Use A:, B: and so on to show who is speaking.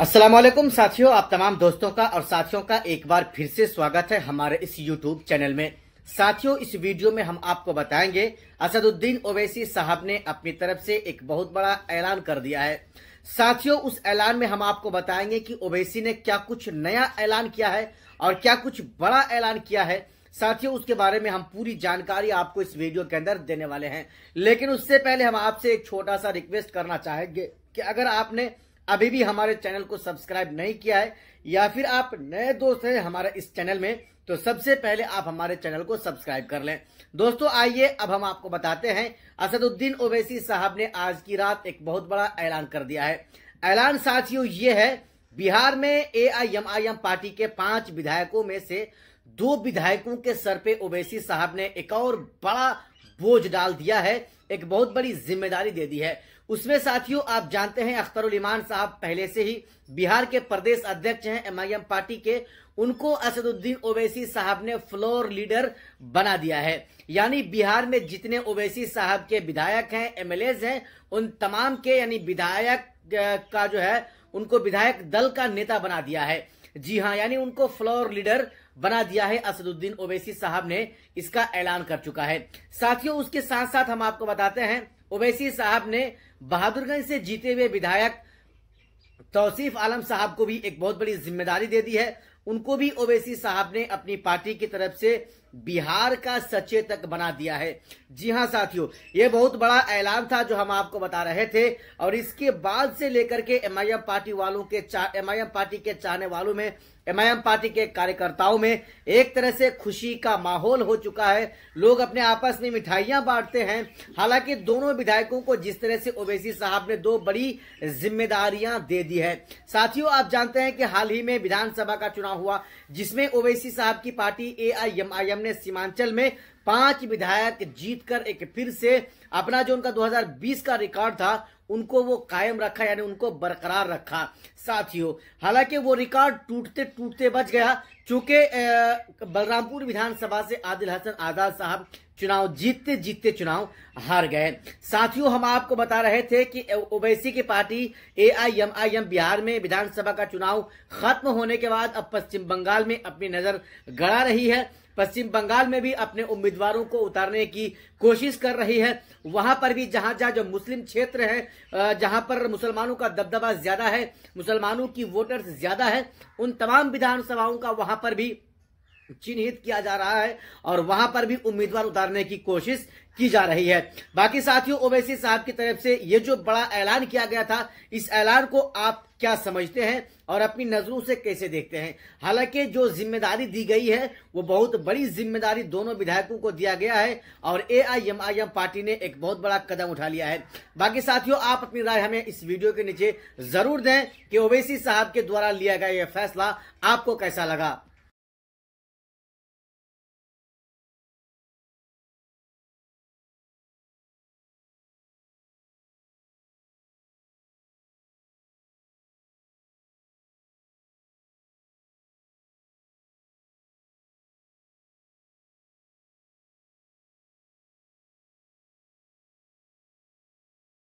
A: अस्सलाम वालेकुम साथियों, आप तमाम दोस्तों का और साथियों का एक बार फिर से स्वागत है हमारे इस यूट्यूब चैनल में। साथियों, इस वीडियो में हम आपको बताएंगे असदुद्दीन ओवैसी साहब ने अपनी तरफ से एक बहुत बड़ा ऐलान कर दिया है। साथियों, उस ऐलान में हम आपको बताएंगे कि ओवैसी ने क्या कुछ नया ऐलान किया है और क्या कुछ बड़ा ऐलान किया है। साथियों, उसके बारे में हम पूरी जानकारी आपको इस वीडियो के अंदर देने वाले हैं। लेकिन उससे पहले हम आपसे एक छोटा सा रिक्वेस्ट करना चाहेंगे कि अगर आपने अभी भी हमारे चैनल को सब्सक्राइब नहीं किया है या फिर आप नए दोस्त हैं हमारे इस चैनल में, तो सबसे पहले आप हमारे चैनल को सब्सक्राइब कर लें। दोस्तों, आइए अब हम आपको बताते हैं असदुद्दीन ओवैसी साहब ने आज की रात एक बहुत बड़ा ऐलान कर दिया है। ऐलान साथियों ये है, बिहार में एआईएमआईएम पार्टी के 5 विधायकों में से 2 विधायकों के सर पे ओवैसी साहब ने एक और बड़ा बोझ डाल दिया है, एक बहुत बड़ी जिम्मेदारी दे दी है। उसमें साथियों आप जानते हैं अख्तरुल इमान साहब पहले से ही बिहार के प्रदेश अध्यक्ष हैं एमआईएम पार्टी के। उनको असदुद्दीन ओवैसी साहब ने फ्लोर लीडर बना दिया है, यानी बिहार में जितने ओवैसी साहब के विधायक हैं, एमएलएज हैं, उन तमाम के यानी विधायक का जो है उनको विधायक दल का नेता बना दिया है। जी हाँ, यानी उनको फ्लोर लीडर बना दिया है असदुद्दीन ओवैसी साहब ने, इसका ऐलान कर चुका है। साथियों, उसके साथ साथ हम आपको बताते हैं ओवैसी साहब ने बहादुरगंज से जीते हुए विधायक तौसीफ आलम साहब को भी एक बहुत बड़ी जिम्मेदारी दे दी है। उनको भी ओवैसी साहब ने अपनी पार्टी की तरफ से बिहार का सचेतक बना दिया है। जी हां साथियों, ये बहुत बड़ा ऐलान था जो हम आपको बता रहे थे। और इसके बाद से लेकर के एमआईएम पार्टी वालों के एमआईएम पार्टी के चाहने वालों में, एमआईएम पार्टी के कार्यकर्ताओं में एक तरह से खुशी का माहौल हो चुका है। लोग अपने आपस में मिठाइयां बांटते हैं। हालांकि दोनों विधायकों को जिस तरह से ओवैसी साहब ने 2 बड़ी जिम्मेदारियां दे दी है। साथियों, आप जानते हैं कि हाल ही में विधानसभा का चुनाव हुआ, जिसमें ओवैसी साहब की पार्टी एआईएमआईएम ने सीमांचल में 5 विधायक जीतकर एक फिर से अपना जो उनका 2020 का रिकॉर्ड था उनको वो कायम रखा, यानी उनको बरकरार रखा। साथियों, हालांकि वो रिकॉर्ड टूटते टूटते बच गया, चूंकि बलरामपुर विधानसभा से आदिल हसन आजाद साहब चुनाव जीतते जीतते चुनाव हार गए। साथियों, हम आपको बता रहे थे कि ओवैसी की पार्टी एआईएमआईएम बिहार में विधानसभा का चुनाव खत्म होने के बाद अब पश्चिम बंगाल में अपनी नजर गड़ा रही है। पश्चिम बंगाल में भी अपने उम्मीदवारों को उतारने की कोशिश कर रही है। वहां पर भी जहां जहां जो मुस्लिम क्षेत्र है, जहां पर मुसलमानों का दबदबा ज्यादा है, मुसलमानों की वोटर्स ज्यादा है, उन तमाम विधानसभाओं का वहां पर भी चिन्हित किया जा रहा है और वहां पर भी उम्मीदवार उतारने की कोशिश की जा रही है। बाकी साथियों, ओवैसी साहब की तरफ से ये जो बड़ा ऐलान किया गया था, इस ऐलान को आप क्या समझते हैं और अपनी नजरों से कैसे देखते हैं? हालांकि जो जिम्मेदारी दी गई है वो बहुत बड़ी जिम्मेदारी दोनों विधायकों को दिया गया है और एआईएमआईएम पार्टी ने एक बहुत बड़ा कदम उठा लिया है। बाकी साथियों, आप अपनी राय हमें इस वीडियो के नीचे जरूर दें कि ओवैसी साहब के द्वारा लिया गया यह फैसला आपको कैसा लगा।